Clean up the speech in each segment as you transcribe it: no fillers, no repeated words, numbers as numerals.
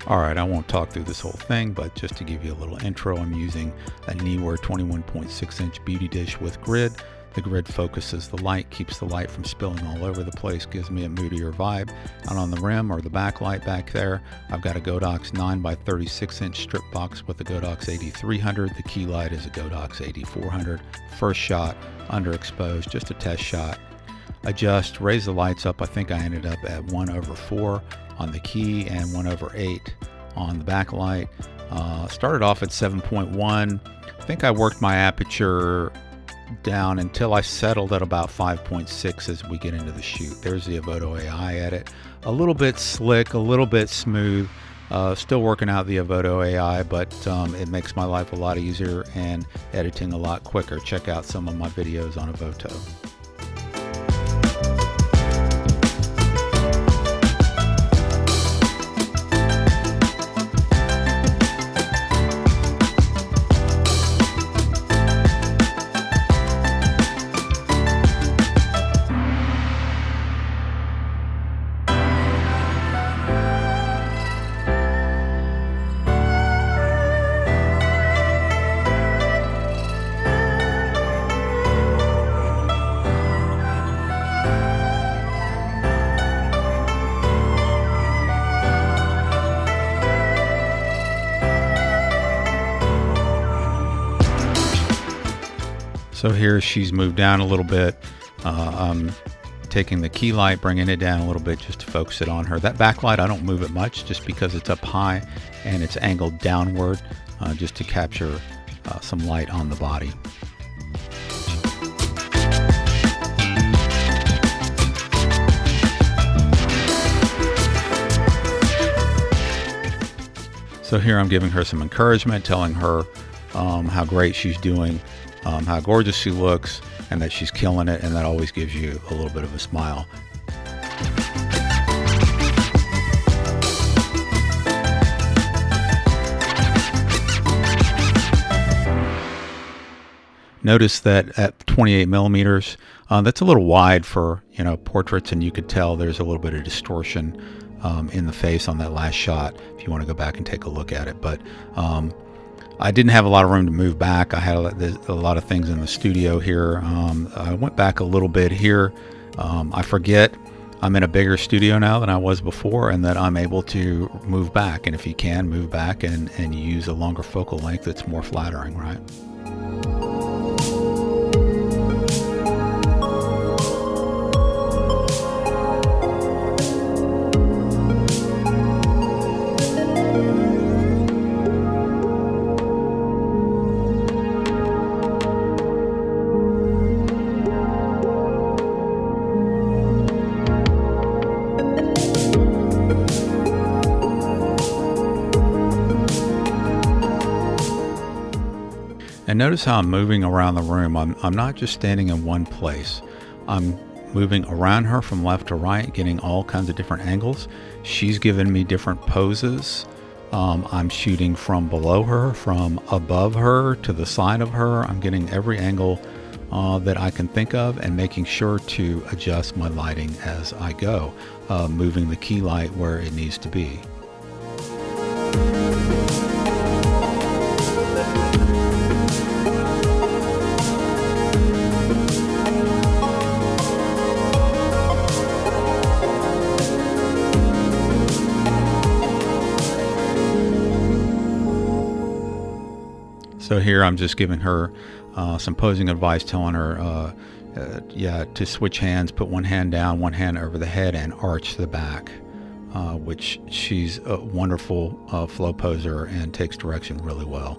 Alright, I won't talk through this whole thing, but just to give you a little intro, I'm using a Neewer 21.6 inch beauty dish with grid. The grid focuses the light, keeps the light from spilling all over the place, gives me a moodier vibe. And on the rim or the backlight back there, I've got a Godox 9 by 36 inch strip box with a Godox 8300. The key light is a Godox 8400. First shot, underexposed, just a test shot. Adjust, raise the lights up. I think I ended up at 1/4 on the key and 1/8 on the backlight. Started off at 7.1. I think I worked my aperture down until I settled at about 5.6 as we get into the shoot. There's the Avoto AI edit. A little bit slick, a little bit smooth. Still working out the Avoto AI, but it makes my life a lot easier and editing a lot quicker. Check out some of my videos on Avoto. So here she's moved down a little bit. I'm taking the key light, bringing it down a little bit just to focus it on her. That backlight, I don't move it much just because it's up high and it's angled downward just to capture some light on the body. So here I'm giving her some encouragement, telling her how great she's doing, how gorgeous she looks, and that she's killing it, and that always gives you a little bit of a smile. Notice that at 28 millimeters, that's a little wide for portraits, and you could tell there's a little bit of distortion in the face on that last shot if you want to go back and take a look at it. But I didn't have a lot of room to move back. I had a lot of things in the studio here. I went back a little bit here. I forget I'm in a bigger studio now than I was before, and that I'm able to move back. And if you can, move back and use a longer focal length that's more flattering, right? And notice how I'm moving around the room. I'm not just standing in one place. I'm moving around her from left to right, getting all kinds of different angles. She's given me different poses. I'm shooting from below her, from above her, to the side of her. I'm getting every angle that I can think of and making sure to adjust my lighting as I go, moving the key light where it needs to be. So here I'm just giving her some posing advice, telling her, to switch hands, put one hand down, one hand over the head, and arch the back, which she's a wonderful flow poser and takes direction really well.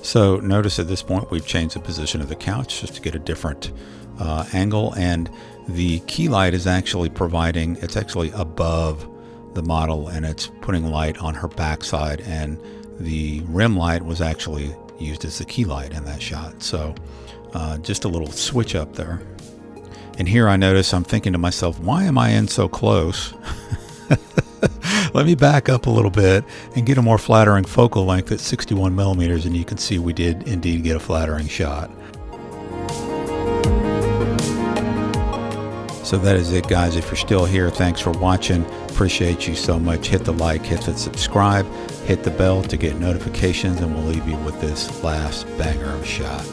So notice at this point we've changed the position of the couch just to get a different angle, and the key light is actually it's actually above the model, and it's putting light on her backside, and the rim light was actually used as the key light in that shot. So just a little switch up there. And here I notice I'm thinking to myself, why am I in so close? Let me back up a little bit and get a more flattering focal length at 61 millimeters, and you can see we did indeed get a flattering shot. So that is it, guys. If you're still here, thanks for watching. Appreciate you so much. Hit the like, hit the subscribe, hit the bell to get notifications, and we'll leave you with this last banger of a shot.